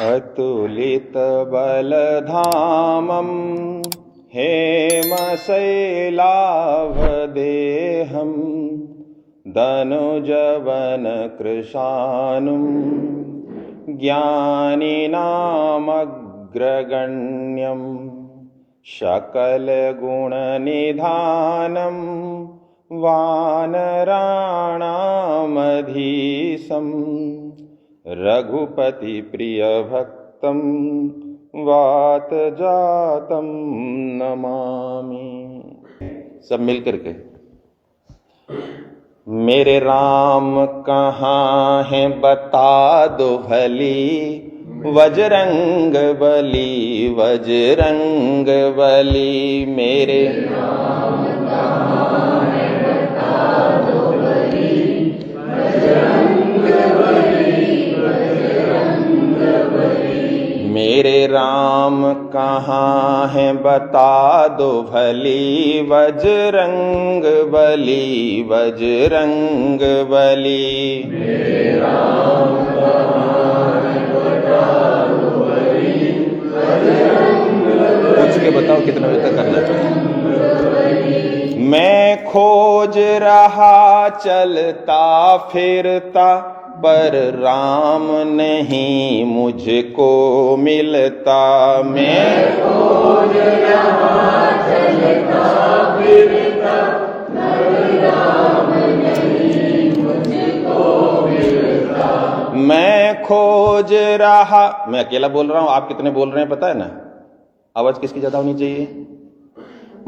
अतुलित बलधामं हेमशैलाभदेहं दनुजवन कृशानुं ज्ञानिनामग्रगण्यं सकलगुणनिधानं वानराणामधीशं रघुपति प्रिय भक्तं वातजातं नमामि। सब मिल करके मेरे राम कहाँ हैं बता दो भली, बजरंग बली बजरंग बली। मेरे राम कहाँ हैं बता दो भली, बजरंग बली बजरंग बली। मेरे राम कहाँ हैं बता दो भली, बजरंग बली बजरंग बली। मेरे राम कहाँ हैं बता दो भली, बजरंग बली। पूछ के बताओ कितना बजे तक करना है। मैं खोज रहा चलता फिरता, पर राम नहीं मुझको मिलता। मैं खोज रहा चलता फिरता, पर राम नहीं मुझको मिलता। मैं खोज रहा, मैं अकेला बोल रहा हूं, आप कितने बोल रहे हैं पता है ना। आवाज किसकी ज्यादा होनी चाहिए।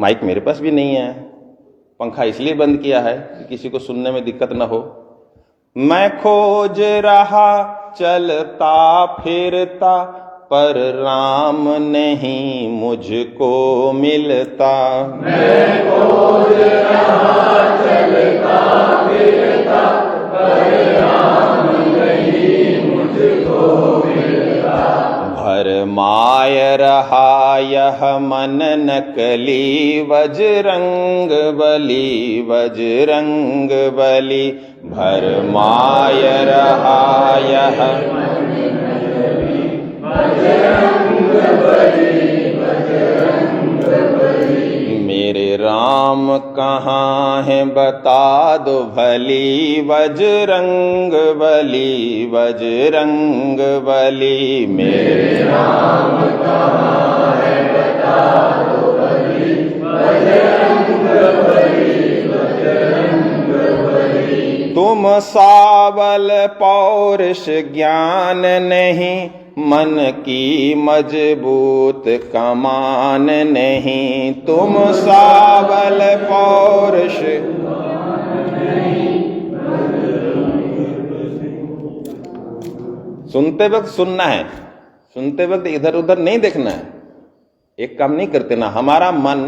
माइक मेरे पास भी नहीं है, पंखा इसलिए बंद किया है कि किसी को सुनने में दिक्कत ना हो। मैं खोज रहा चलता फिरता, पर राम नहीं मुझको मिलता। मैं खोज रहा चलता फिरता, पर राम नहीं मुझको मिलता। भरमाय रहा यह मन नकली, बजरंग बली बजरंग बली। भरमाय रहा यह बजरंग बली बजरंग बली। मेरे राम कहाँ हैं बता दो भली, बजरंग बली बजरंग बली। मेरे राम कहाँ हैं बता दो भली, बजरंग बली बजरंग बली। तुम सावल पौरुष ज्ञान नहीं, मन की मजबूत कमान नहीं। तुम सावल पौरुष सुनते वक्त सुनना है, सुनते वक्त इधर उधर नहीं देखना है। एक काम नहीं करते ना, हमारा मन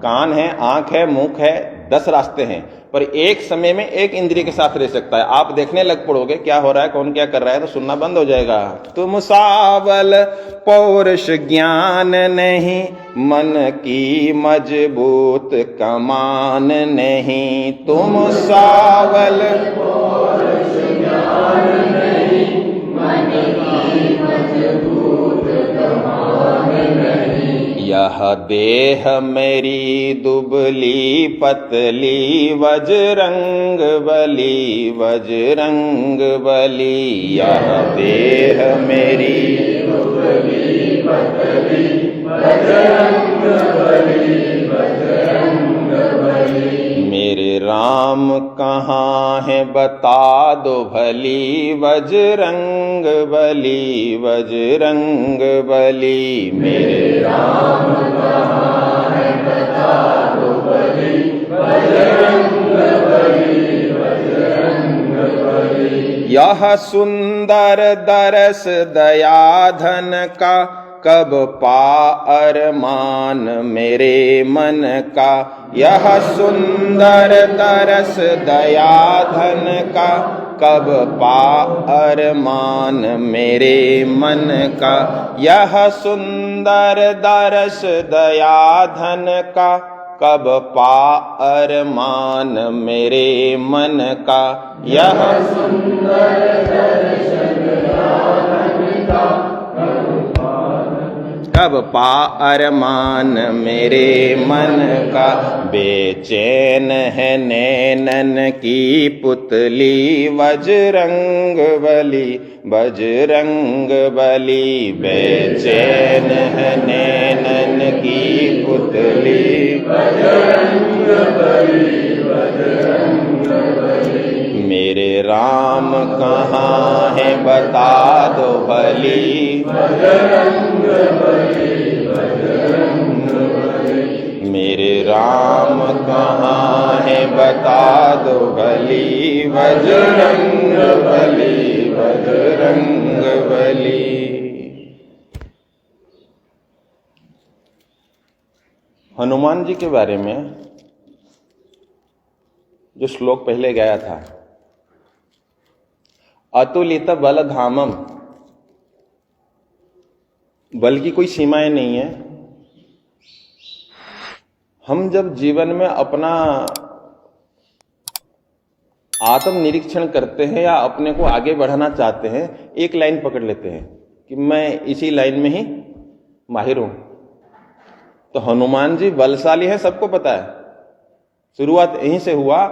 कान है, आंख है, मुख है, 10 रास्ते हैं, पर एक समय में एक इंद्रिय के साथ रह सकता है। आप देखने लग पड़ोगे क्या हो रहा है, कौन क्या कर रहा है, तो सुनना बंद हो जाएगा। तुम सावल पौरुष ज्ञान नहीं, मन की मजबूत कमान नहीं। तुम सावल पौरुष ज्ञान नहीं, मन की मजबूत कमान नहीं। यह देह मेरी दुबली पतली, बजरंग बली बजरंग बली। यह देह मेरी दुबली पतली, बजरंग बली बजरंग बली। मेरे राम कहाँ हैं बता दो भली, बजरंग बली बजरंग बली। मेरे राम कहाँ हैं बता दो भली, बजरंग बली बजरंग बली। यह सुंदर दरस दया धन का, कब पा अरमान मेरे मन का। यह सुंदर दरस दया धन का, कब पा अरमान मेरे मन का। यह सुंदर दरस दया धन का, कब पा अरमान मेरे मन का। यह सुंदर दर्शन का, कब पारमान मेरे मन का, बेचैन है नैनन की पुतली बजरंग बली, बजरंग बली। बेचैन है नैनन की पुतली बजरंग बली, बजरंग बली। मेरे राम कहाँ है बता दो भली, बजरंग बली, बजरंग बली। मेरे राम कहाँ है बता दो भली, बजरंग बली, बजरंग बली। हनुमान जी के बारे में जो श्लोक पहले गया था, अतुलित बल धामम, बल की कोई सीमाएं नहीं है। हम जब जीवन में अपना आत्म निरीक्षण करते हैं या अपने को आगे बढ़ाना चाहते हैं, एक लाइन पकड़ लेते हैं कि मैं इसी लाइन में ही माहिर हूं। तो हनुमान जी बलशाली है, सबको पता है। शुरुआत यहीं से हुआ,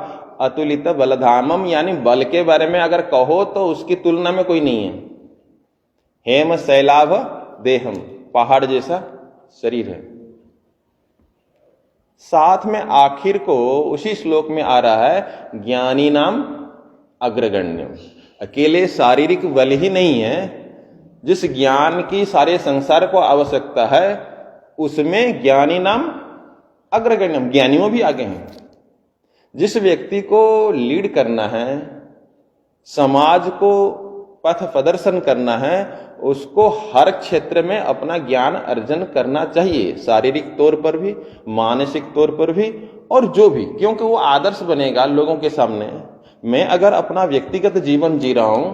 अतुलित बलधामम, यानी बल के बारे में अगर कहो तो उसकी तुलना में कोई नहीं है। हेम शैलाभ देहम, पहाड़ जैसा शरीर है। साथ में आखिर को उसी श्लोक में आ रहा है, ज्ञानी नाम अग्रगण्यम। अकेले शारीरिक बल ही नहीं है, जिस ज्ञान की सारे संसार को आवश्यकता है उसमें ज्ञानी नाम अग्रगण्यम, ज्ञानियों भी आगे हैं। जिस व्यक्ति को लीड करना है, समाज को पथ प्रदर्शन करना है, उसको हर क्षेत्र में अपना ज्ञान अर्जन करना चाहिए, शारीरिक तौर पर भी, मानसिक तौर पर भी, और जो भी, क्योंकि वो आदर्श बनेगा लोगों के सामने। मैं अगर अपना व्यक्तिगत जीवन जी रहा हूं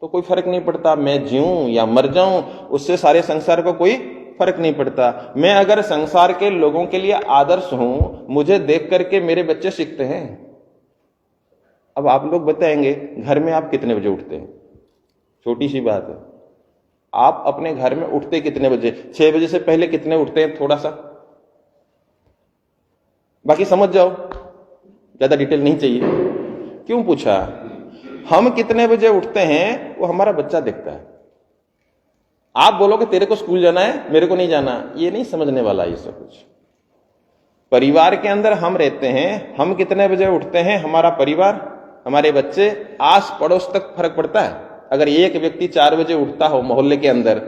तो कोई फर्क नहीं पड़ता, मैं जीऊं या मर जाऊं, उससे सारे संसार को कोई फर्क नहीं पड़ता। मैं अगर संसार के लोगों के लिए आदर्श हूं, मुझे देख करके मेरे बच्चे सीखते हैं। अब आप लोग बताएंगे घर में आप कितने बजे उठते हैं? छोटी सी बात है, आप अपने घर में उठते कितने बजे? 6 बजे से पहले कितने उठते हैं? थोड़ा सा, बाकी समझ जाओ, ज्यादा डिटेल नहीं चाहिए। क्यों पूछा? हम कितने बजे उठते हैं वो हमारा बच्चा देखता है। आप बोलोगे तेरे को स्कूल जाना है, मेरे को नहीं जाना, ये नहीं समझने वाला ये सब कुछ। परिवार के अंदर हम रहते हैं, हम कितने बजे उठते हैं, हमारा परिवार, हमारे बच्चे, आस पड़ोस तक फर्क पड़ता है। अगर एक व्यक्ति 4 बजे उठता हो मोहल्ले के अंदर,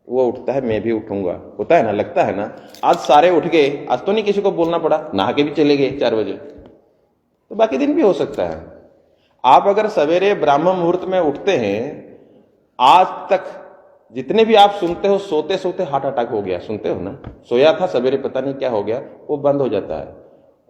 वो उठता है, मैं भी उठूंगा, होता है ना, लगता है ना। आज सारे उठ गए, आज तो नहीं किसी को बोलना पड़ा, नहा के भी चले गए 4 बजे, तो बाकी दिन भी हो सकता है। आप अगर सवेरे ब्राह्म मुहूर्त में उठते हैं, आज तक जितने भी आप सुनते हो, सोते सोते हार्ट अटैक हो गया, सुनते हो ना, सोया था सवेरे पता नहीं क्या हो गया, वो बंद हो जाता है।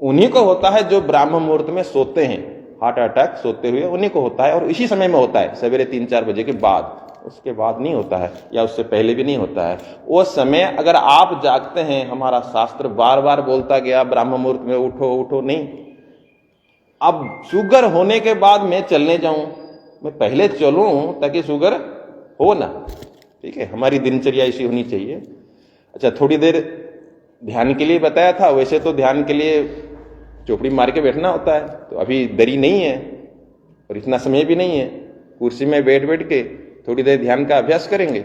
उन्हीं को होता है जो ब्राह्म मुहूर्त में सोते हैं, हार्ट अटैक सोते हुए उन्हीं को होता है, और इसी समय में होता है, सवेरे 3-4 बजे के बाद। उसके बाद नहीं होता है, या उससे पहले भी नहीं होता है। वो समय अगर आप जागते हैं, हमारा शास्त्र बार बार बोलता गया ब्राह्म मुहूर्त में उठो उठो, नहीं। अब शुगर होने के बाद मैं चलने जाऊं, मैं पहले चलूं ताकि शुगर हो ना, ठीक है, हमारी दिनचर्या ऐसी होनी चाहिए। अच्छा, थोड़ी देर ध्यान के लिए बताया था, वैसे तो ध्यान के लिए चौपड़ी मार के बैठना होता है, तो अभी दरी नहीं है और इतना समय भी नहीं है, कुर्सी में बैठ बैठ के थोड़ी देर ध्यान का अभ्यास करेंगे।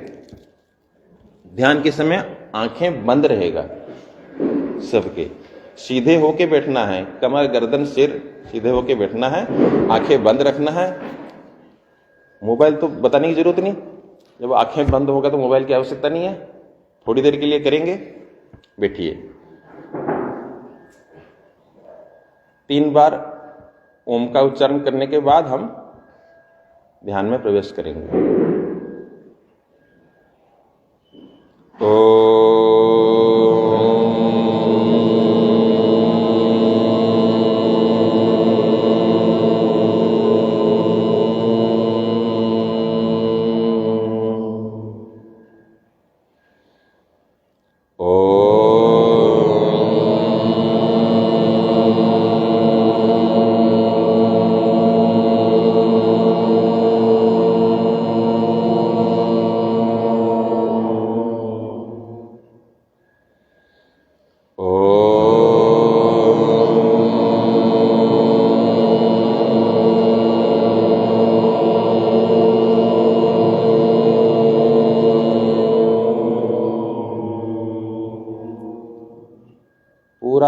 ध्यान के समय आंखें बंद रहेगा सबके, सीधे होके बैठना है, कमर गर्दन सिर सीधे होके बैठना है, आंखें बंद रखना है। मोबाइल तो बताने की जरूरत नहीं, जब आंखें बंद होगा तो मोबाइल की आवश्यकता नहीं है। थोड़ी देर के लिए करेंगे, बैठिए। 3 बार ओम का उच्चारण करने के बाद हम ध्यान में प्रवेश करेंगे।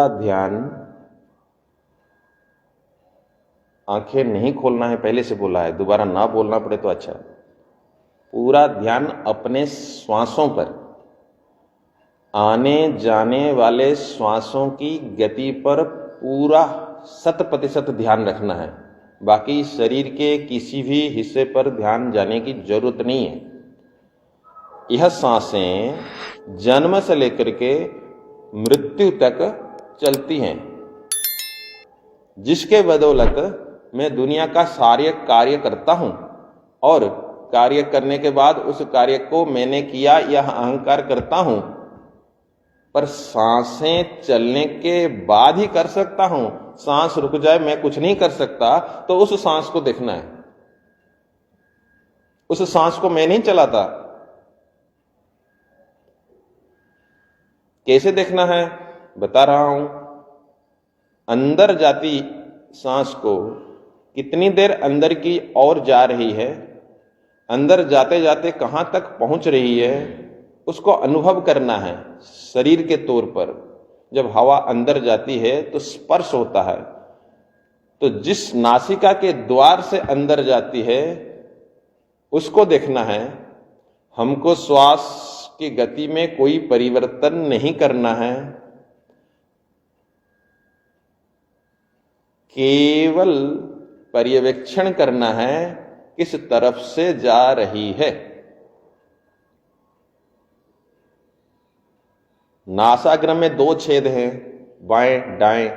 पूरा ध्यान, आंखें नहीं खोलना है, पहले से बोला है, दोबारा ना बोलना पड़े तो अच्छा। पूरा ध्यान अपने श्वासों पर, आने जाने वाले श्वासों की गति पर पूरा 100% ध्यान रखना है। बाकी शरीर के किसी भी हिस्से पर ध्यान जाने की जरूरत नहीं है। यह सांसें जन्म से लेकर के मृत्यु तक चलती हैं, जिसके बदौलत मैं दुनिया का सारे कार्य करता हूं और कार्य करने के बाद उस कार्य को मैंने किया यह अहंकार करता हूं। पर सांसें चलने के बाद ही कर सकता हूं। सांस रुक जाए मैं कुछ नहीं कर सकता, तो उस सांस को देखना है। उस सांस को मैं नहीं चलाता। कैसे देखना है बता रहा हूं। अंदर जाती सांस को कितनी देर अंदर की ओर जा रही है, अंदर जाते जाते कहां तक पहुंच रही है, उसको अनुभव करना है शरीर के तौर पर। जब हवा अंदर जाती है तो स्पर्श होता है, तो जिस नासिका के द्वार से अंदर जाती है उसको देखना है। हमको श्वास की गति में कोई परिवर्तन नहीं करना है, केवल पर्यवेक्षण करना है किस तरफ से जा रही है। नासाग्र में 2 छेद हैं, बाएं दाएं।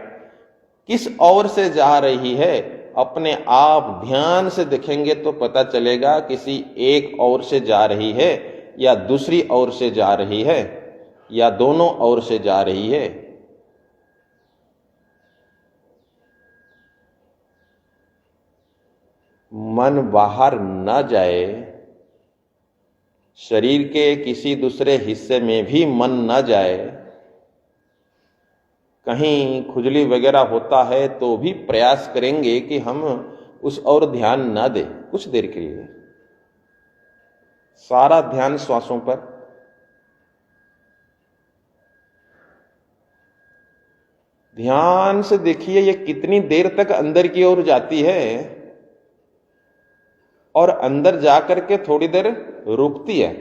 किस ओर से जा रही है अपने आप ध्यान से देखेंगे तो पता चलेगा किसी एक ओर से जा रही है या दूसरी ओर से जा रही है या दोनों ओर से जा रही है। मन बाहर न जाए, शरीर के किसी दूसरे हिस्से में भी मन न जाए। कहीं खुजली वगैरह होता है तो भी प्रयास करेंगे कि हम उस ओर ध्यान न दें कुछ देर के लिए। सारा ध्यान श्वासों पर। ध्यान से देखिए ये कितनी देर तक अंदर की ओर जाती है और अंदर जाकर के थोड़ी देर रुकती है।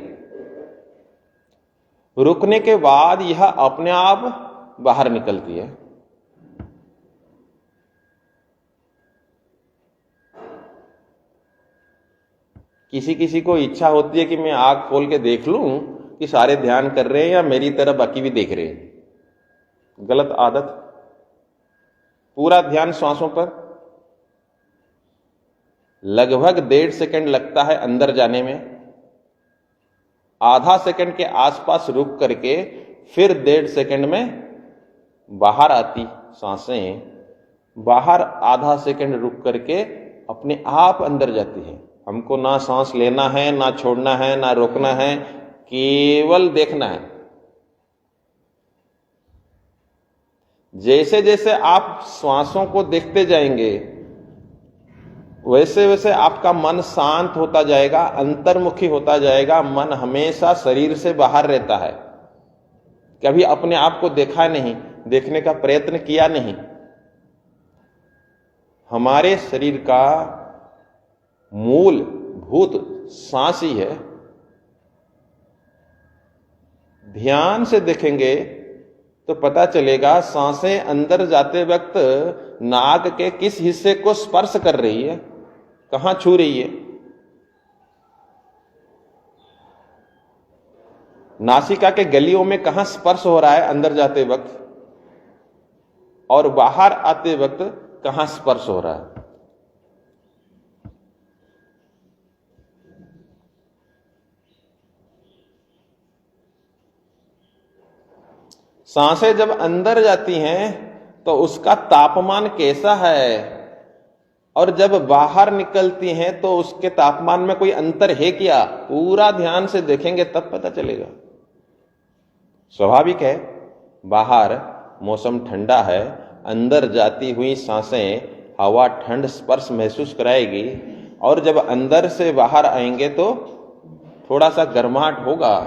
रुकने के बाद यह अपने आप बाहर निकलती है। किसी किसी को इच्छा होती है कि मैं आंख खोल के देख लूं कि सारे ध्यान कर रहे हैं या मेरी तरफ बाकी भी देख रहे हैं। गलत आदत। पूरा ध्यान श्वासों पर। लगभग 1.5 सेकंड लगता है अंदर जाने में। आधा सेकंड के आसपास रुक करके फिर 1.5 सेकंड में बाहर आती सांसें। बाहर आधा सेकंड रुक करके अपने आप अंदर जाती है। हमको ना सांस लेना है, ना छोड़ना है, ना रोकना है, केवल देखना है। जैसे जैसे आप श्वासों को देखते जाएंगे वैसे वैसे आपका मन शांत होता जाएगा, अंतर्मुखी होता जाएगा। मन हमेशा शरीर से बाहर रहता है। कभी अपने आप को देखा नहीं, देखने का प्रयत्न किया नहीं। हमारे शरीर का मूल भूत सांस ही है। ध्यान से देखेंगे तो पता चलेगा सांसें अंदर जाते वक्त नाक के किस हिस्से को स्पर्श कर रही है, कहां छू रही है। नासिका के गलियों में कहां स्पर्श हो रहा है अंदर जाते वक्त, और बाहर आते वक्त कहां स्पर्श हो रहा है। सांसें जब अंदर जाती हैं तो उसका तापमान कैसा है, और जब बाहर निकलती हैं तो उसके तापमान में कोई अंतर है क्या, पूरा ध्यान से देखेंगे तब पता चलेगा। स्वाभाविक है, बाहर मौसम ठंडा है, अंदर जाती हुई सांसें हवा ठंड स्पर्श महसूस कराएगी, और जब अंदर से बाहर आएंगे तो थोड़ा सा गर्माहट होगा,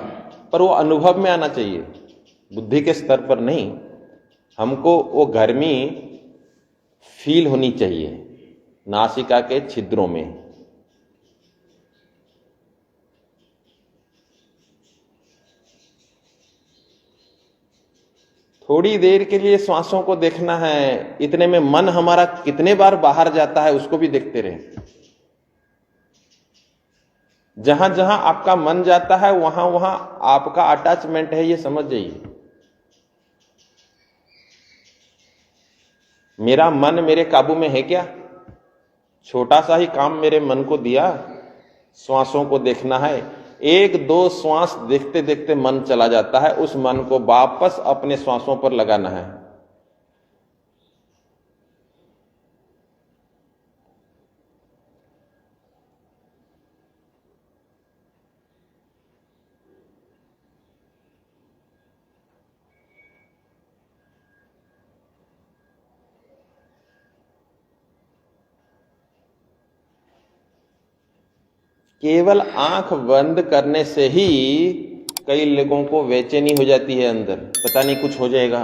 पर वो अनुभव में आना चाहिए, बुद्धि के स्तर पर नहीं। हमको वो गर्मी फील होनी चाहिए नासिका के छिद्रों में। थोड़ी देर के लिए श्वासों को देखना है, इतने में मन हमारा कितने बार बाहर जाता है उसको भी देखते रहे। जहां जहां आपका मन जाता है वहां वहां आपका अटैचमेंट है, ये समझ जाइए। मेरा मन मेरे काबू में है क्या? छोटा सा ही काम मेरे मन को दिया, श्वासों को देखना है। एक दो श्वास देखते देखते मन चला जाता है, उस मन को वापस अपने श्वासों पर लगाना है। केवल आंख बंद करने से ही कई लोगों को बेचैनी हो जाती है अंदर, पता नहीं कुछ हो जाएगा।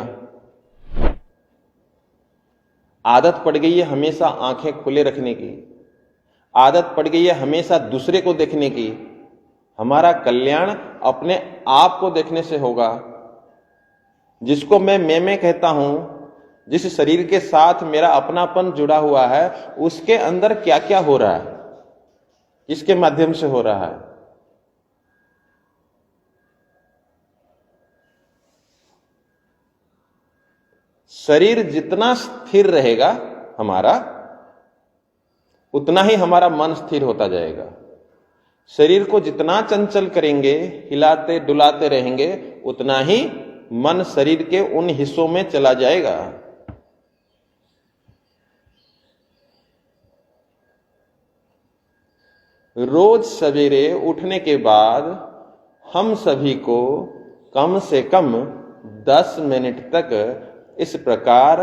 आदत पड़ गई है हमेशा आंखें खुले रखने की, आदत पड़ गई है हमेशा दूसरे को देखने की। हमारा कल्याण अपने आप को देखने से होगा। जिसको मैं कहता हूं, जिस शरीर के साथ मेरा अपनापन जुड़ा हुआ है, उसके अंदर क्या क्या हो रहा है, किसके माध्यम से हो रहा है। शरीर जितना स्थिर रहेगा हमारा, उतना ही हमारा मन स्थिर होता जाएगा। शरीर को जितना चंचल करेंगे, हिलाते डुलाते रहेंगे, उतना ही मन शरीर के उन हिस्सों में चला जाएगा। रोज सवेरे उठने के बाद हम सभी को कम से कम 10 मिनट तक इस प्रकार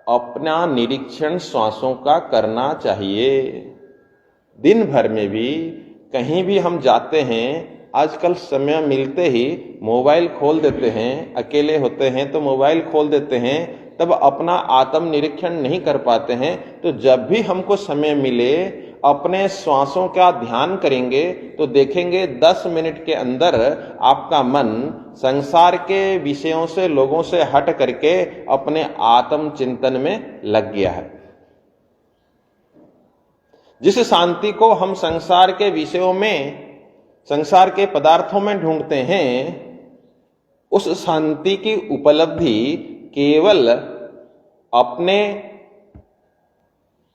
अपना निरीक्षण श्वासों का करना चाहिए। दिन भर में भी कहीं भी हम जाते हैं, आजकल समय मिलते ही मोबाइल खोल देते हैं, अकेले होते हैं तो मोबाइल खोल देते हैं, तब अपना आत्म निरीक्षण नहीं कर पाते हैं। तो जब भी हमको समय मिले अपने श्वासों का ध्यान करेंगे तो देखेंगे 10 मिनट के अंदर आपका मन संसार के विषयों से, लोगों से हट करके अपने आत्म चिंतन में लग गया है। जिस शांति को हम संसार के विषयों में, संसार के पदार्थों में ढूंढते हैं, उस शांति की उपलब्धि केवल अपने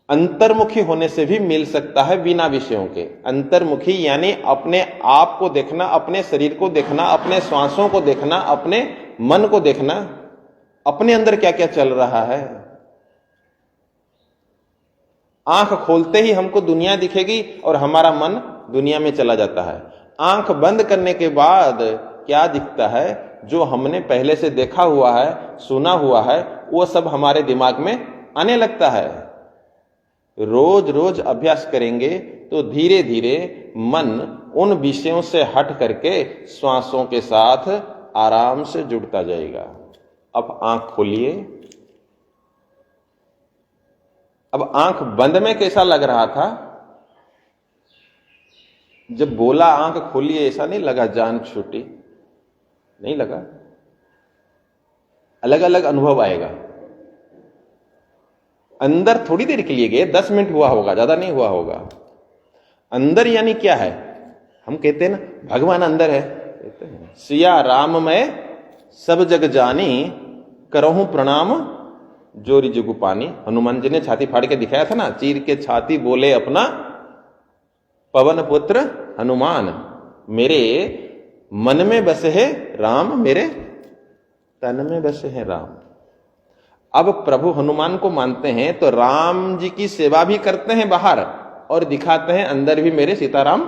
अंतर्मुखी होने से भी मिल सकता है, बिना विषयों के। अंतर्मुखी यानी अपने आप को देखना, अपने शरीर को देखना, अपने श्वासों को देखना, अपने मन को देखना, अपने अंदर क्या क्या चल रहा है। आंख खोलते ही हमको दुनिया दिखेगी और हमारा मन दुनिया में चला जाता है। आंख बंद करने के बाद क्या दिखता है? जो हमने पहले से देखा हुआ है, सुना हुआ है, वो सब हमारे दिमाग में आने लगता है। रोज रोज अभ्यास करेंगे तो धीरे धीरे मन उन विषयों से हट करके श्वासों के साथ आराम से जुड़ता जाएगा। अब आंख खोलिए। अब आंख बंद में कैसा लग रहा था? जब बोला आंख खोलिए, ऐसा नहीं लगा जान छूटी, नहीं लगा। अलग अलग अनुभव आएगा। अंदर थोड़ी देर के लिए गए, 10 मिनट हुआ होगा, ज्यादा नहीं हुआ होगा। अंदर यानी क्या है? हम कहते हैं ना, भगवान अंदर है। कहते हैं सिया राम मैं सब जग जानी, करहूं प्रणाम जोरी जुगु पानी। हनुमान जी ने छाती फाड़ के दिखाया था ना, चीर के छाती बोले अपना पवन पुत्र हनुमान, मेरे मन में बसे है राम, मेरे तन में बसे हैं राम। अब प्रभु हनुमान को मानते हैं तो राम जी की सेवा भी करते हैं बाहर और दिखाते हैं अंदर भी मेरे सीताराम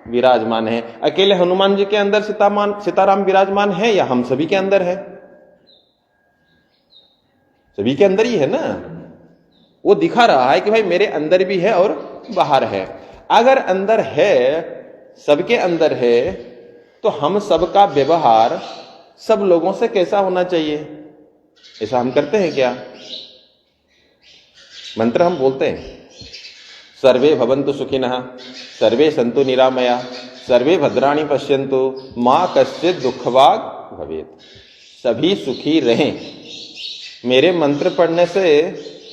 विराजमान है। अकेले हनुमान जी के अंदर सीताराम विराजमान है या हम सभी के अंदर है? सभी के अंदर ही है ना। वो दिखा रहा है कि भाई मेरे अंदर भी है और बाहर है। अगर अंदर है, सबके अंदर है, तो हम सबका व्यवहार सब लोगों से कैसा होना चाहिए? ऐसा हम करते हैं क्या? मंत्र हम बोलते हैं, सर्वे भवन्तु सुखिनः, सर्वे सन्तु निरामया, सर्वे भद्राणि पश्यन्तु, माँ कश्चित् दुःखभाग् भवेत्। सभी सुखी रहें। मेरे मंत्र पढ़ने से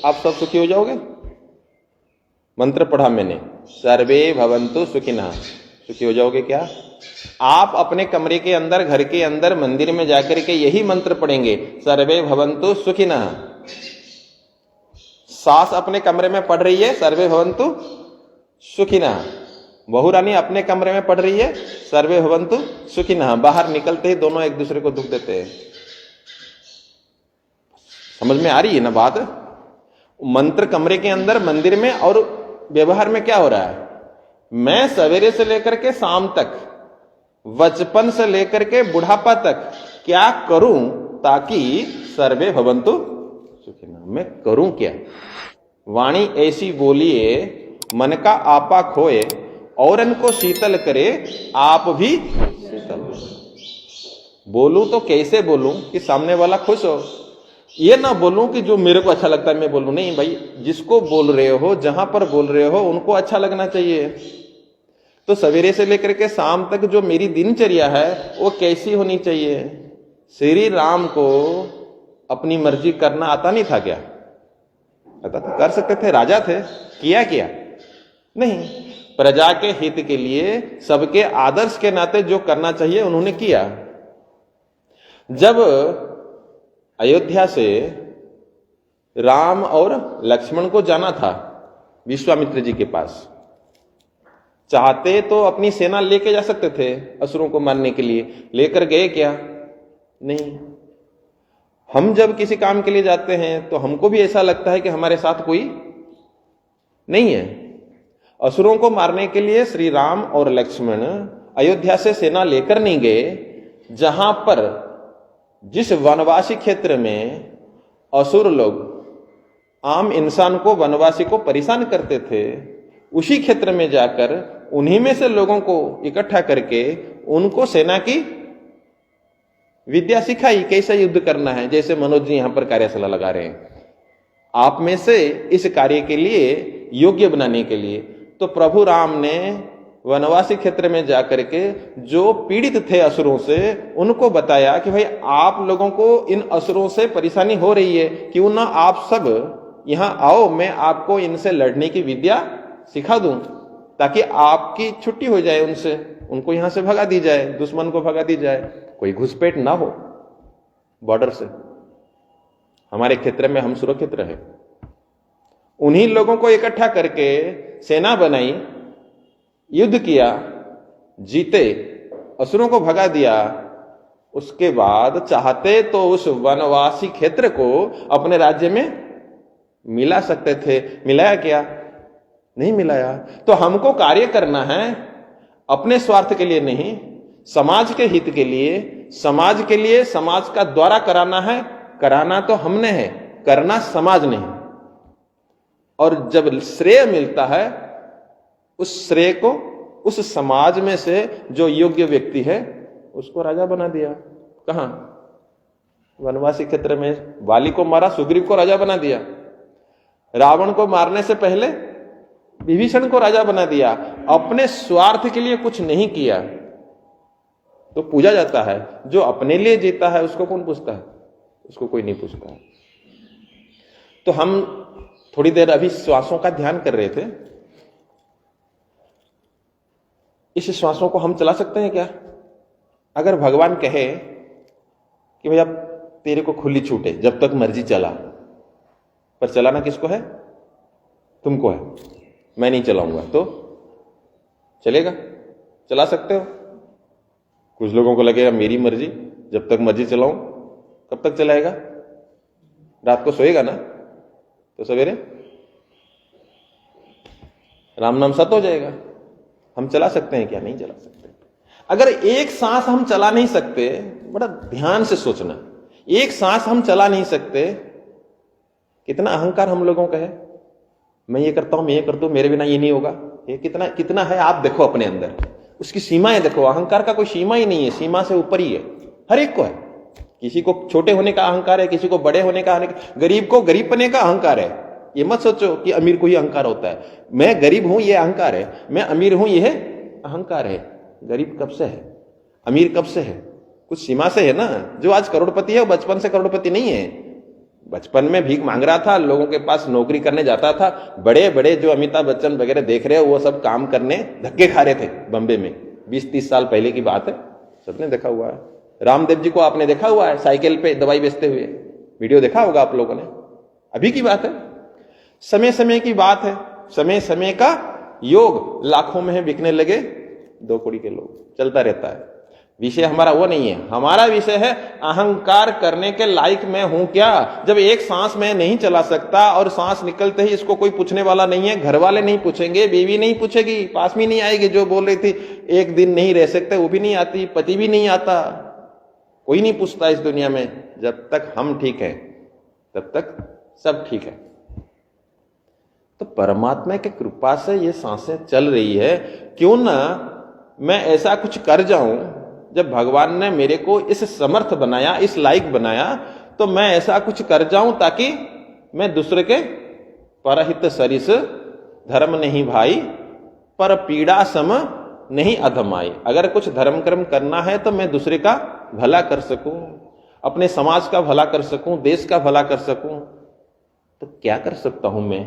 आप सब सुखी हो जाओगे। मंत्र पढ़ा मैंने, सर्वे भवन्तु सुखिनः, सुखी हो जाओगे क्या? आप अपने कमरे के अंदर, घर के अंदर, मंदिर में जाकर के यही मंत्र पढ़ेंगे, सर्वे भवन्तु सुखिनः। सास अपने कमरे में पढ़ रही है, सर्वे भवन्तु सुखिनः। बहू रानी अपने कमरे में पढ़ रही है, सर्वे भवन्तु सुखिनः। बाहर निकलते ही दोनों एक दूसरे को दुख देते हैं। समझ में आ रही है ना बात? मंत्र कमरे के अंदर, मंदिर में, और व्यवहार में क्या हो रहा है? मैं सवेरे से लेकर के शाम तक, बचपन से लेकर के बुढ़ापा तक क्या करूं ताकि सर्वे भवन्तु सुखिनः। मैं करूं क्या? वाणी ऐसी बोलिए, मन का आपा खोए, औरन को शीतल करे, आप भी शीतल हो। बोलूं तो कैसे बोलूं कि सामने वाला खुश हो? ये ना बोलूं कि जो मेरे को अच्छा लगता है मैं बोलूं। नहीं भाई, जिसको बोल रहे हो, जहां पर बोल रहे हो, उनको अच्छा लगना चाहिए। तो सवेरे से लेकर के शाम तक जो मेरी दिनचर्या है वो कैसी होनी चाहिए? श्री राम को अपनी मर्जी करना आता नहीं था क्या? आता था, कर सकते थे, राजा थे, किया क्या? नहीं। प्रजा के हित के लिए, सबके आदर्श के नाते जो करना चाहिए उन्होंने किया। जब अयोध्या से राम और लक्ष्मण को जाना था विश्वामित्र जी के पास, चाहते तो अपनी सेना लेके जा सकते थे असुरों को मारने के लिए, लेकर गए क्या? नहीं। हम जब किसी काम के लिए जाते हैं तो हमको भी ऐसा लगता है कि हमारे साथ कोई नहीं है। असुरों को मारने के लिए श्री राम और लक्ष्मण अयोध्या से सेना लेकर नहीं गए। जहां पर, जिस वनवासी क्षेत्र में असुर लोग आम इंसान को, वनवासी को परेशान करते थे, उसी क्षेत्र में जाकर उन्हीं में से लोगों को इकट्ठा करके उनको सेना की विद्या सिखाई, कैसे युद्ध करना है। जैसे मनोज जी यहां पर कार्यशाला लगा रहे हैं, आप में से इस कार्य के लिए योग्य बनाने के लिए। तो प्रभु राम ने वनवासी क्षेत्र में जाकर के जो पीड़ित थे असुरों से, उनको बताया कि भाई आप लोगों को इन असुरों से परेशानी हो रही है, क्यों ना आप सब यहां आओ, मैं आपको इनसे लड़ने की विद्या सिखा दूं, ताकि आपकी छुट्टी हो जाए उनसे, उनको यहां से भगा दी जाए, दुश्मन को भगा दी जाए, कोई घुसपैठ ना हो बॉर्डर से, हमारे क्षेत्र में हम सुरक्षित रहे। उन्हीं लोगों को इकट्ठा करके सेना बनाई, युद्ध किया, जीते, असुरों को भगा दिया। उसके बाद चाहते तो उस वनवासी क्षेत्र को अपने राज्य में मिला सकते थे, मिलाया क्या? नहीं मिलाया। तो हमको कार्य करना है अपने स्वार्थ के लिए नहीं, समाज के हित के लिए, समाज के लिए, समाज का द्वारा कराना है। कराना तो हमने है, करना समाज ने है। और जब श्रेय मिलता है, उस श्रेय को उस समाज में से जो योग्य व्यक्ति है उसको राजा बना दिया। कहां? वनवासी क्षेत्र में वाली को मारा, सुग्रीव को राजा बना दिया। रावण को मारने से पहले विभीषण को राजा बना दिया। अपने स्वार्थ के लिए कुछ नहीं किया तो पूजा जाता है। जो अपने लिए जीता है उसको कौन पूछता है? उसको कोई नहीं पूछता है। तो हम थोड़ी देर अभी श्वासों का ध्यान कर रहे थे। इस श्वासों को हम चला सकते हैं क्या? अगर भगवान कहे कि भाई अब तेरे को खुली छूट है, जब तक मर्जी चला, पर चलाना किसको है? तुमको है, मैं नहीं चलाऊंगा, तो चलेगा? चला सकते हो? कुछ लोगों को लगेगा मेरी मर्जी, जब तक मर्जी चलाऊं। कब तक चलाएगा? रात को सोएगा ना, तो सवेरे राम नाम सत हो जाएगा। हम चला सकते हैं क्या? नहीं चला सकते। अगर एक सांस हम चला नहीं सकते, बड़ा ध्यान से सोचना, एक सांस हम चला नहीं सकते, कितना अहंकार हम लोगों का है। मैं ये करता हूं, मैं ये करता हूं, मेरे बिना ये नहीं होगा। ये कितना कितना है आप देखो अपने अंदर, उसकी सीमाएं देखो। अहंकार का कोई सीमा ही नहीं है, सीमा से ऊपर ही है, हर एक को है किसी को छोटे होने का अहंकार है, किसी को बड़े होने का अहंकार, गरीब को गरीब बनने का अहंकार है। ये मत सोचो कि अमीर को ही अहंकार होता है। मैं गरीब हूं ये अहंकार है, मैं अमीर हूं यह अहंकार है। गरीब कब से है, अमीर कब से है? कुछ सीमा से है ना। जो आज करोड़पति है वो बचपन से करोड़पति नहीं है। बचपन में भीख मांग रहा था, लोगों के पास नौकरी करने जाता था। बड़े बड़े जो अमिताभ बच्चन वगैरह देख रहे हो वो सब काम करने धक्के खा रहे थे बम्बे में। 20-30 साल पहले की बात है, सबने देखा हुआ है। रामदेव जी को आपने देखा हुआ है साइकिल पे दवाई बेचते हुए, वीडियो देखा होगा आप लोगों ने। अभी की बात है, समय समय की बात है, समय समय का योग। लाखों में है बिकने लगे 2 कौड़ी के लोग, चलता रहता है। विषय हमारा वो नहीं है। हमारा विषय है अहंकार करने के लायक मैं हूं क्या। जब एक सांस मैं नहीं चला सकता और सांस निकलते ही इसको कोई पूछने वाला नहीं है, घर वाले नहीं पूछेंगे, बीवी नहीं पूछेगी, पास में नहीं आएगी। जो बोल रही थी एक दिन नहीं रह सकते वो भी नहीं आती, पति भी नहीं आता, कोई नहीं पूछता इस दुनिया में। जब तक हम ठीक है तब तक सब ठीक है। तो परमात्मा की कृपा से ये सांसें चल रही है। क्यों ना मैं ऐसा कुछ कर जाऊं, जब भगवान ने मेरे को इस समर्थ बनाया, इस लायक बनाया, तो मैं ऐसा कुछ कर जाऊं ताकि मैं दूसरे के परहित सरिस धर्म नहीं भाई, पर पीड़ा सम नहीं अधमाई। अगर कुछ धर्म कर्म करना है तो मैं दूसरे का भला कर सकूं, अपने समाज का भला कर सकूं, देश का भला कर सकूं। तो क्या कर सकता हूं मैं?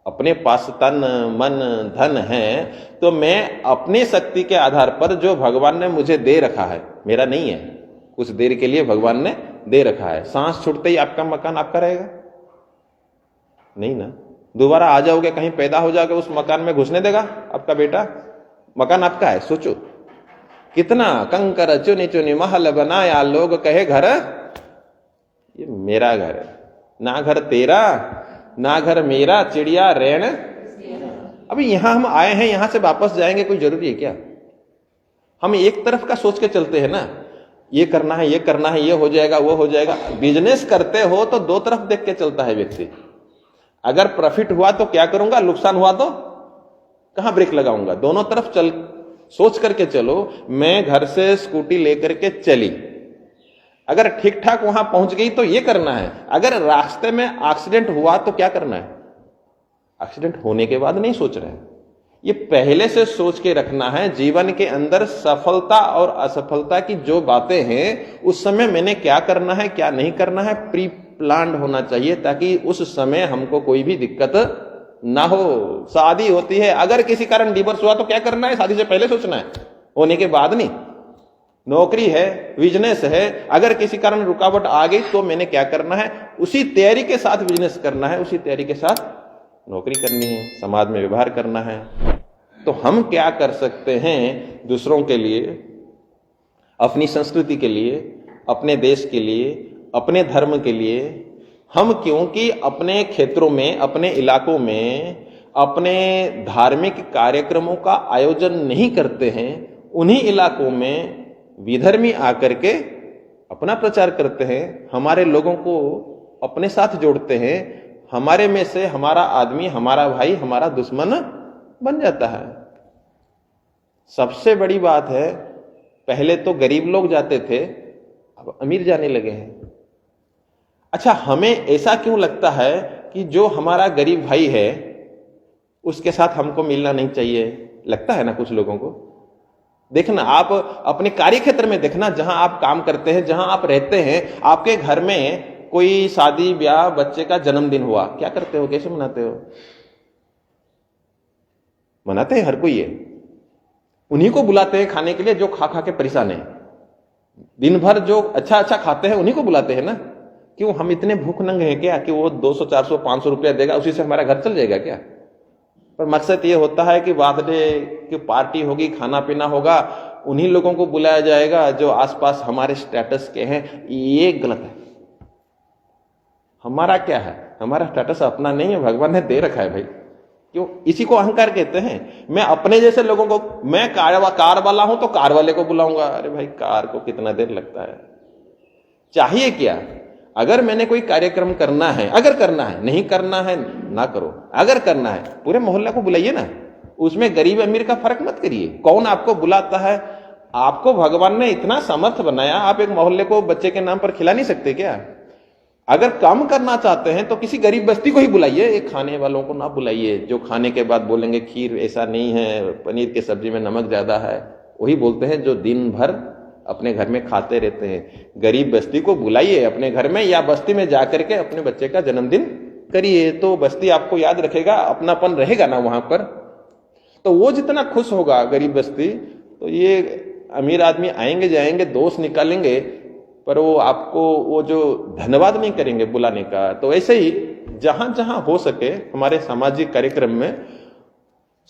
अपने पास तन मन धन है तो मैं अपने शक्ति के आधार पर जो भगवान ने मुझे दे रखा है, मेरा नहीं है, कुछ देर के लिए भगवान ने दे रखा है। सांस छूटते ही आपका मकान आपका रहेगा नहीं ना। दोबारा आ जाओगे, कहीं पैदा हो जाओगे, उस मकान में घुसने देगा आपका बेटा? मकान आपका है। सोचो कितना कंकर चुनी चुनी महल बनाया, लोग कहे घर ये मेरा घर है। ना घर तेरा ना घर मेरा, चिड़िया रेण। अभी यहां हम आए हैं, यहां से वापस जाएंगे, कोई जरूरी है क्या? हम एक तरफ का सोच के चलते हैं ना, ये करना है, ये करना है, ये हो जाएगा, वो हो जाएगा। बिजनेस करते हो तो 2 तरफ देख के चलता है व्यक्ति। अगर प्रॉफिट हुआ तो क्या करूंगा, नुकसान हुआ तो कहां ब्रेक लगाऊंगा? दोनों तरफ चल सोच करके चलो। मैं घर से स्कूटी लेकर के चली, अगर ठीक ठाक वहां पहुंच गई तो ये करना है। अगर रास्ते में एक्सीडेंट हुआ तो क्या करना है? एक्सीडेंट होने के बाद नहीं सोच रहे हैं, ये पहले से सोच के रखना है। जीवन के अंदर सफलता और असफलता की जो बातें हैं, उस समय मैंने क्या करना है, क्या नहीं करना है, प्री प्लान्ड होना चाहिए, ताकि उस समय हमको कोई भी दिक्कत ना हो। शादी होती है, अगर किसी कारण डिवोर्स हुआ तो क्या करना है? शादी से पहले सोचना है, होने के बाद नहीं। नौकरी है, बिजनेस है, अगर किसी कारण रुकावट आ गई तो मैंने क्या करना है? उसी तैयारी के साथ बिजनेस करना है, उसी तैयारी के साथ नौकरी करनी है, समाज में व्यवहार करना है। तो हम क्या कर सकते हैं दूसरों के लिए, अपनी संस्कृति के लिए, अपने देश के लिए, अपने धर्म के लिए? हम क्योंकि अपने क्षेत्रों में, अपने इलाकों में अपने धार्मिक कार्यक्रमों का आयोजन नहीं करते हैं, उन्हीं इलाकों में विधर्मी आकर के अपना प्रचार करते हैं, हमारे लोगों को अपने साथ जोड़ते हैं, हमारे में से हमारा आदमी, हमारा भाई, हमारा दुश्मन बन जाता है। सबसे बड़ी बात है, पहले तो गरीब लोग जाते थे, अब अमीर जाने लगे हैं। अच्छा, हमें ऐसा क्यों लगता है कि जो हमारा गरीब भाई है उसके साथ हमको मिलना नहीं चाहिए? लगता है ना कुछ लोगों को। देखना, आप अपने कार्य क्षेत्र में देखना, जहां आप काम करते हैं, जहां आप रहते हैं, आपके घर में कोई शादी ब्याह, बच्चे का जन्मदिन हुआ, क्या करते हो, कैसे मनाते हो? मनाते हैं हर कोई है, उन्हीं को बुलाते हैं खाने के लिए जो खा खा के परेशान है। दिन भर जो अच्छा अच्छा खाते हैं उन्हीं को बुलाते हैं ना। क्यों, हम इतने भूख नंगे हैं क्या कि वो 200 400 500 रुपया देगा, उसी से हमारा घर चल जाएगा क्या? पर मकसद ये होता है कि बर्थडे की पार्टी होगी, खाना पीना होगा, उन्हीं लोगों को बुलाया जाएगा जो आसपास हमारे स्टेटस के हैं। ये गलत है। हमारा क्या है? हमारा स्टेटस अपना नहीं है, भगवान ने दे रखा है भाई। क्यों? इसी को अहंकार कहते हैं। मैं अपने जैसे लोगों को, मैं कार वाला हूं तो कार वाले को बुलाऊंगा। अरे भाई, कार को कितना देर लगता है? चाहिए क्या? अगर मैंने कोई कार्यक्रम करना है, अगर करना है, नहीं करना है ना करो, अगर करना है पूरे मोहल्ला को बुलाइए ना। उसमें गरीब अमीर का फर्क मत करिए। कौन आपको बुलाता है, आपको भगवान ने इतना समर्थ बनाया, आप एक मोहल्ले को बच्चे के नाम पर खिला नहीं सकते क्या? अगर कम करना चाहते हैं तो किसी गरीब बस्ती को ही बुलाइए, एक खाने वालों को ना बुलाइए जो खाने के बाद बोलेंगे खीर ऐसा नहीं है, पनीर की सब्जी में नमक ज्यादा है। वही बोलते हैं जो दिन भर अपने घर में खाते रहते हैं। गरीब बस्ती को बुलाइए अपने घर में, या बस्ती में जाकर के अपने बच्चे का जन्मदिन करिए, तो बस्ती आपको याद रखेगा, अपनापन रहेगा ना वहां पर। तो वो जितना खुश होगा गरीब बस्ती, तो ये अमीर आदमी आएंगे जाएंगे दोस्त निकालेंगे, पर वो आपको वो जो धन्यवाद नहीं करेंगे बुलाने का। तो ऐसे ही जहां जहां हो सके हमारे सामाजिक कार्यक्रम में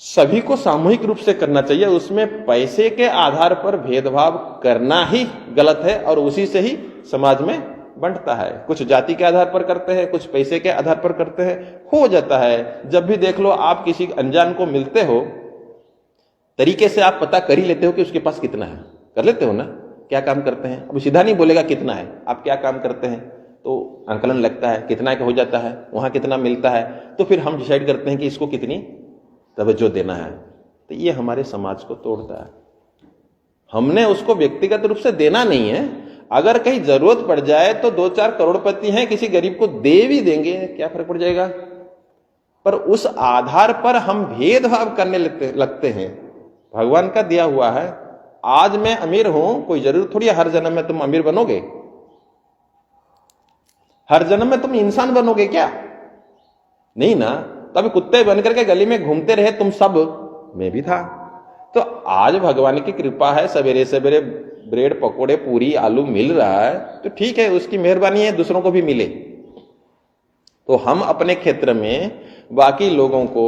सभी को सामूहिक रूप से करना चाहिए। उसमें पैसे के आधार पर भेदभाव करना ही गलत है और उसी से ही समाज में बंटता है। कुछ जाति के आधार पर करते हैं, कुछ पैसे के आधार पर करते हैं, हो जाता है। जब भी देख लो आप किसी अनजान को मिलते हो, तरीके से आप पता कर ही लेते हो कि उसके पास कितना है, कर लेते हो ना, क्या काम करते हैं। अब सीधा नहीं बोलेगा कितना है, आप क्या काम करते हैं, तो आंकलन लगता है, कितना का हो जाता है, वहां कितना मिलता है, तो फिर हम डिसाइड करते हैं कि इसको कितनी तवज्जो देना है। तो ये हमारे समाज को तोड़ता है। हमने उसको व्यक्तिगत रूप से देना नहीं है, अगर कहीं जरूरत पड़ जाए तो 2-4 करोड़पति हैं, किसी गरीब को दे भी देंगे, क्या फर्क पड़ जाएगा। पर उस आधार पर हम भेदभाव करने लगते हैं। भगवान का दिया हुआ है, आज मैं अमीर हूं, कोई जरूर थोड़ी हर जन्म में तुम अमीर बनोगे, हर जन्म में तुम इंसान बनोगे क्या? नहीं ना। तब कुत्ते बनकर के गली में घूमते रहे तुम सब, मैं भी था। तो आज भगवान की कृपा है, सवेरे सवेरे ब्रेड पकोड़े पूरी आलू मिल रहा है, तो ठीक है, उसकी मेहरबानी है, दूसरों को भी मिले। तो हम अपने क्षेत्र में बाकी लोगों को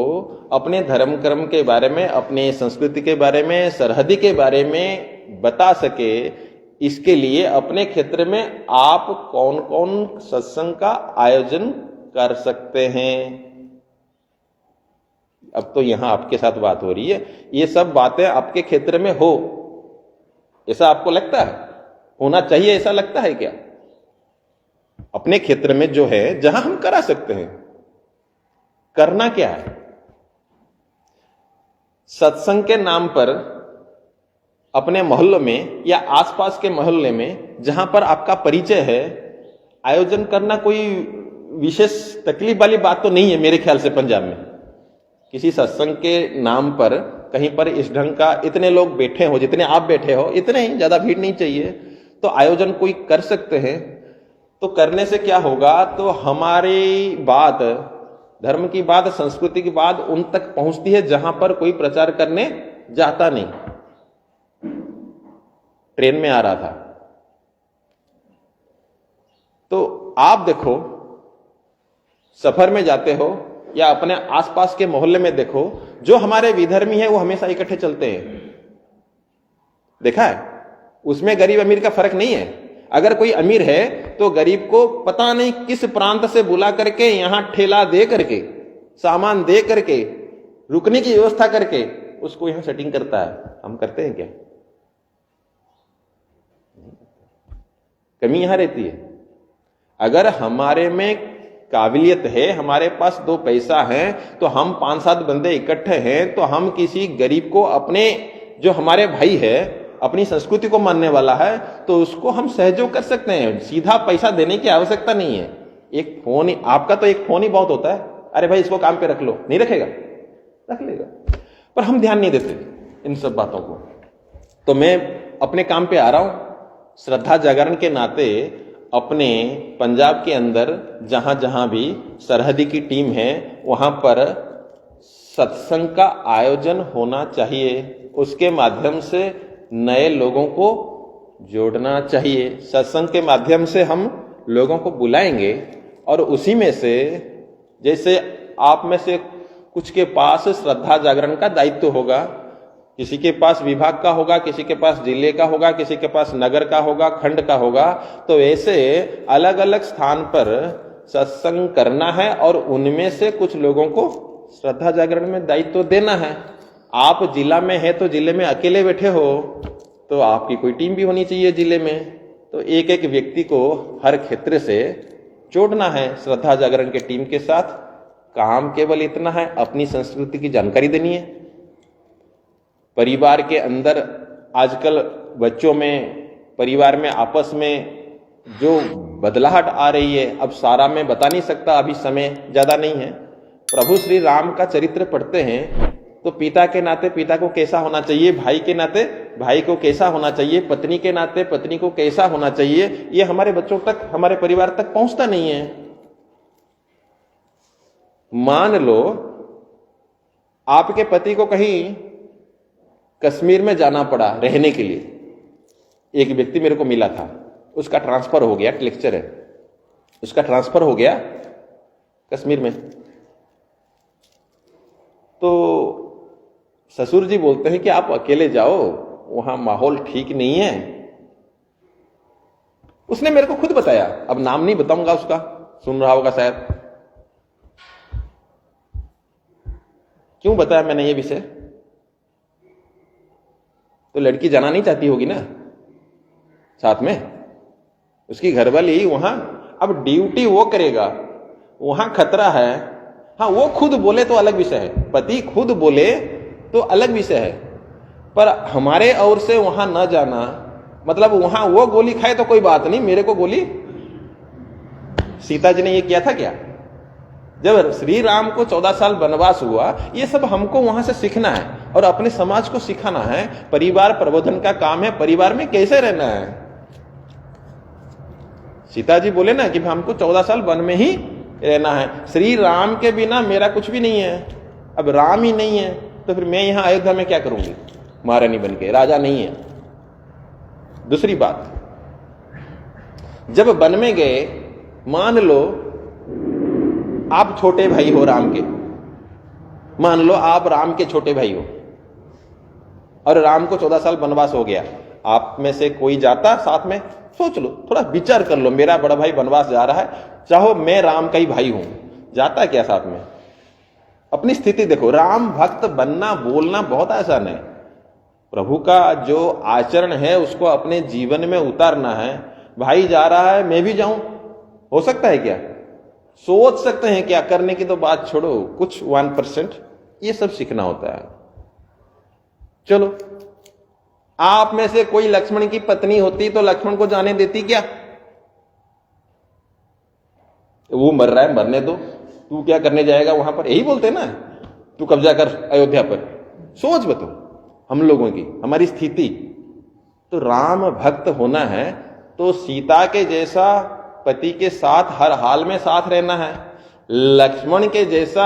अपने धर्म कर्म के बारे में, अपने संस्कृति के बारे में, सरहदी के बारे में बता सके, इसके लिए अपने क्षेत्र में आप कौन कौन सत्संग का आयोजन कर सकते हैं। अब तो यहां आपके साथ बात हो रही है, ये सब बातें आपके क्षेत्र में हो, ऐसा आपको लगता है, होना चाहिए ऐसा लगता है क्या? अपने क्षेत्र में जो है, जहां हम करा सकते हैं, करना क्या है? सत्संग के नाम पर अपने मोहल्ले में या आसपास के मोहल्ले में जहां पर आपका परिचय है, आयोजन करना कोई विशेष तकलीफ वाली बात तो नहीं है मेरे ख्याल से। पंजाब में किसी सत्संग के नाम पर कहीं पर इस ढंग का इतने लोग बैठे हो, जितने आप बैठे हो, इतने ही, ज्यादा भीड़ नहीं चाहिए, तो आयोजन कोई कर सकते हैं। तो करने से क्या होगा, तो हमारी बात, धर्म की बात, संस्कृति की बात उन तक पहुंचती है जहां पर कोई प्रचार करने जाता नहीं। ट्रेन में आ रहा था तो आप देखो, सफर में जाते हो या अपने आसपास के मोहल्ले में देखो, जो हमारे विधर्मी है वो हमेशा इकट्ठे चलते हैं, देखा है? उसमें गरीब अमीर का फर्क नहीं है। अगर कोई अमीर है तो गरीब को पता नहीं किस प्रांत से बुला करके यहां ठेला दे करके, सामान दे करके, रुकने की व्यवस्था करके उसको यहां सेटिंग करता है। हम करते हैं क्या? कमी यहां रहती है। अगर हमारे में काबिलियत है, हमारे पास 2 पैसा है, तो हम 5-7 बंदे इकट्ठे हैं, तो हम किसी गरीब को, अपने जो हमारे भाई है, अपनी संस्कृति को मानने वाला है, तो उसको हम सहयोग कर सकते हैं। सीधा पैसा देने की आवश्यकता नहीं है। एक फोन ही, आपका तो एक फोन ही बहुत होता है, अरे भाई इसको काम पे रख लो, नहीं रखेगा? रख लेगा। पर हम ध्यान नहीं देते इन सब बातों को। तो मैं अपने काम पे आ रहा हूं, श्रद्धा जागरण के नाते अपने पंजाब के अंदर जहां जहां भी सरहदी की टीम है, वहां पर सत्संग का आयोजन होना चाहिए। उसके माध्यम से नए लोगों को जोड़ना चाहिए। सत्संग के माध्यम से हम लोगों को बुलाएंगे और उसी में से, जैसे आप में से कुछ के पास श्रद्धा जागरण का दायित्व होगा, किसी के पास विभाग का होगा, किसी के पास जिले का होगा, किसी के पास नगर का होगा, खंड का होगा, तो ऐसे अलग अलग स्थान पर सत्संग करना है और उनमें से कुछ लोगों को श्रद्धा जागरण में दायित्व देना है। आप जिला में है तो जिले में अकेले बैठे हो, तो आपकी कोई टीम भी होनी चाहिए जिले में। तो एक एक व्यक्ति को हर क्षेत्र से जोड़ना है श्रद्धा जागरण के टीम के साथ। काम केवल इतना है, अपनी संस्कृति की जानकारी देनी है। परिवार के अंदर आजकल बच्चों में, परिवार में, आपस में जो बदलाहट आ रही है, अब सारा मैं बता नहीं सकता, अभी समय ज्यादा नहीं है। प्रभु श्री राम का चरित्र पढ़ते हैं तो पिता के नाते पिता को कैसा होना चाहिए, भाई के नाते भाई को कैसा होना चाहिए, पत्नी के नाते पत्नी को कैसा होना चाहिए, ये हमारे बच्चों तक, हमारे परिवार तक पहुंचता नहीं है। मान लो आपके पति को कहीं कश्मीर में जाना पड़ा रहने के लिए। एक व्यक्ति मेरे को मिला था, उसका ट्रांसफर हो गया, लेक्चर है, उसका ट्रांसफर हो गया कश्मीर में। तो ससुर जी बोलते हैं कि आप अकेले जाओ, वहां माहौल ठीक नहीं है। उसने मेरे को खुद बताया, अब नाम नहीं बताऊंगा उसका, सुन रहा होगा शायद। क्यों बताया मैंने ये विषय? तो लड़की जाना नहीं चाहती होगी ना साथ में, उसकी घरवाली वहां, अब ड्यूटी वो करेगा, वहां खतरा है। हाँ, वो खुद बोले तो अलग विषय है, पति खुद बोले तो अलग विषय है, पर हमारे ओर से वहां न जाना, मतलब वहां वो गोली खाए तो कोई बात नहीं, मेरे को गोली, सीता जी ने ये किया था क्या? जब श्री राम को 14 साल वनवास हुआ, ये सब हमको वहां से सीखना है और अपने समाज को सिखाना है। परिवार प्रबोधन का काम है, परिवार में कैसे रहना है। सीता जी बोले ना कि हमको 14 साल वन में ही रहना है, श्री राम के बिना मेरा कुछ भी नहीं है। अब राम ही नहीं है तो फिर मैं यहां अयोध्या में क्या करूंगी, महारानी बन के, राजा नहीं है। दूसरी बात, जब वन में गए, मान लो आप छोटे भाई हो राम के, मान लो आप राम के छोटे भाई हो और राम को 14 साल वनवास हो गया, आप में से कोई जाता साथ में? सोच लो, थोड़ा विचार कर लो, मेरा बड़ा भाई वनवास जा रहा है, चाहो मैं राम का ही भाई हूं, जाता क्या साथ में? अपनी स्थिति देखो। राम भक्त बनना, बोलना बहुत आसान है, प्रभु का जो आचरण है उसको अपने जीवन में उतारना है। भाई जा रहा है, मैं भी जाऊं, हो सकता है क्या? सोच सकते हैं क्या? करने की तो बात छोड़ो, कुछ 1%, ये सब सीखना होता है। चलो, आप में से कोई लक्ष्मण की पत्नी होती तो लक्ष्मण को जाने देती क्या? वो मर रहा है, मरने दो, तू क्या करने जाएगा वहां पर, यही बोलते ना, तू कब्जा कर अयोध्या पर। सोच बताओ हम लोगों की, हमारी स्थिति। तो राम भक्त होना है तो सीता के जैसा पति के साथ हर हाल में साथ रहना है, लक्ष्मण के जैसा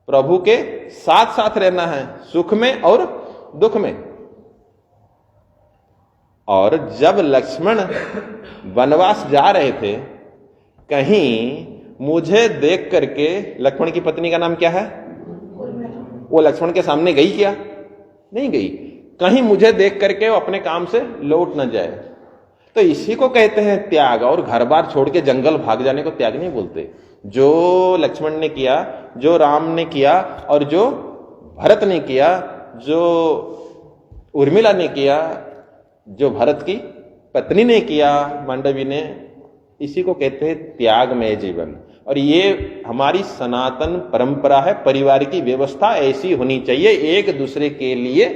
प्रभु के साथ साथ रहना है, सुख में और दुख में। और जब लक्ष्मण वनवास जा रहे थे, कहीं मुझे देख करके, लक्ष्मण की पत्नी का नाम क्या है, वो लक्ष्मण के सामने गई क्या? नहीं गई। कहीं मुझे देख करके वो अपने काम से लौट न जाए, तो इसी को कहते हैं त्याग। और घर बार छोड़ के जंगल भाग जाने को त्याग नहीं बोलते। जो लक्ष्मण ने किया, जो राम ने किया और जो भरत ने किया, जो उर्मिला ने किया, जो भरत की पत्नी ने किया, मांडवी ने, इसी को कहते हैं त्यागमय जीवन। और ये हमारी सनातन परंपरा है, परिवार की व्यवस्था ऐसी होनी चाहिए, एक दूसरे के लिए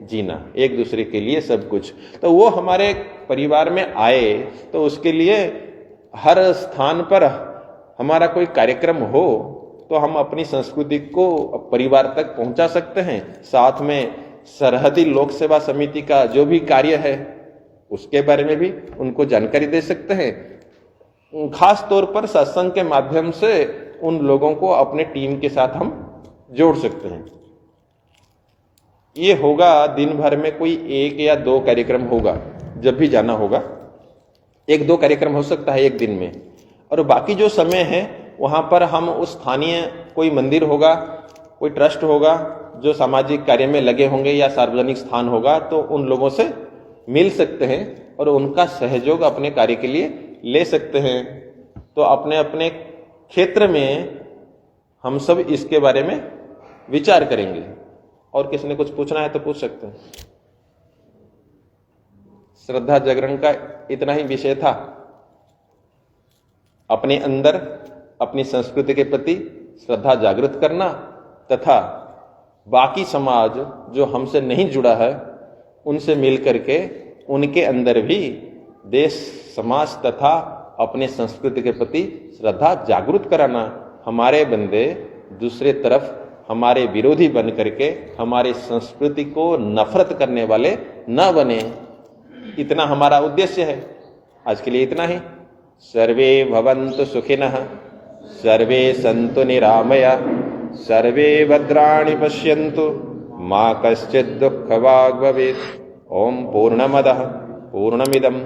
जीना, एक दूसरे के लिए सब कुछ। तो वो हमारे परिवार में आए तो उसके लिए हर स्थान पर हमारा कोई कार्यक्रम हो तो हम अपनी संस्कृति को परिवार तक पहुंचा सकते हैं। साथ में सरहदी लोक सेवा समिति का जो भी कार्य है उसके बारे में भी उनको जानकारी दे सकते हैं। खास तौर पर सत्संग के माध्यम से उन लोगों को अपने टीम के साथ हम जोड़ सकते हैं। ये होगा दिन भर में कोई 1 या 2 कार्यक्रम होगा, जब भी जाना होगा 1-2 कार्यक्रम हो सकता है एक दिन में। और बाकी जो समय है वहां पर हम उस स्थानीय कोई मंदिर होगा, कोई ट्रस्ट होगा जो सामाजिक कार्य में लगे होंगे या सार्वजनिक स्थान होगा, तो उन लोगों से मिल सकते हैं और उनका सहयोग अपने कार्य के लिए ले सकते हैं। तो अपने अपने क्षेत्र में हम सब इसके बारे में विचार करेंगे। और किसी ने कुछ पूछना है तो पूछ सकते हैं। श्रद्धा जागरण का इतना ही विषय था, अपने अंदर अपनी संस्कृति के प्रति श्रद्धा जागृत करना तथा बाकी समाज जो हमसे नहीं जुड़ा है उनसे मिल करके उनके अंदर भी देश समाज तथा अपने संस्कृति के प्रति श्रद्धा जागृत कराना। हमारे बंदे दूसरे तरफ हमारे विरोधी बन करके हमारे संस्कृति को नफरत करने वाले न बने, इतना हमारा उद्देश्य है। आज के लिए इतना ही। सर्वे भवन्तु सुखिनः, सर्वे सन्तु निरामया, सर्वे भद्राणि पश्यन्तु, मा कश्चित् दुःखभाग् भवेत्। ओम पूर्णमदः पूर्णमिदं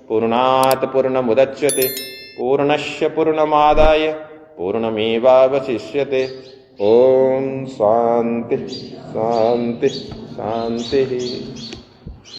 पूर्णात् पूर्णमुदच्यते पूर्णस्य पूर्णमादाय पूर्णमेवावशिष्यते। ओम शांति शांति शांति।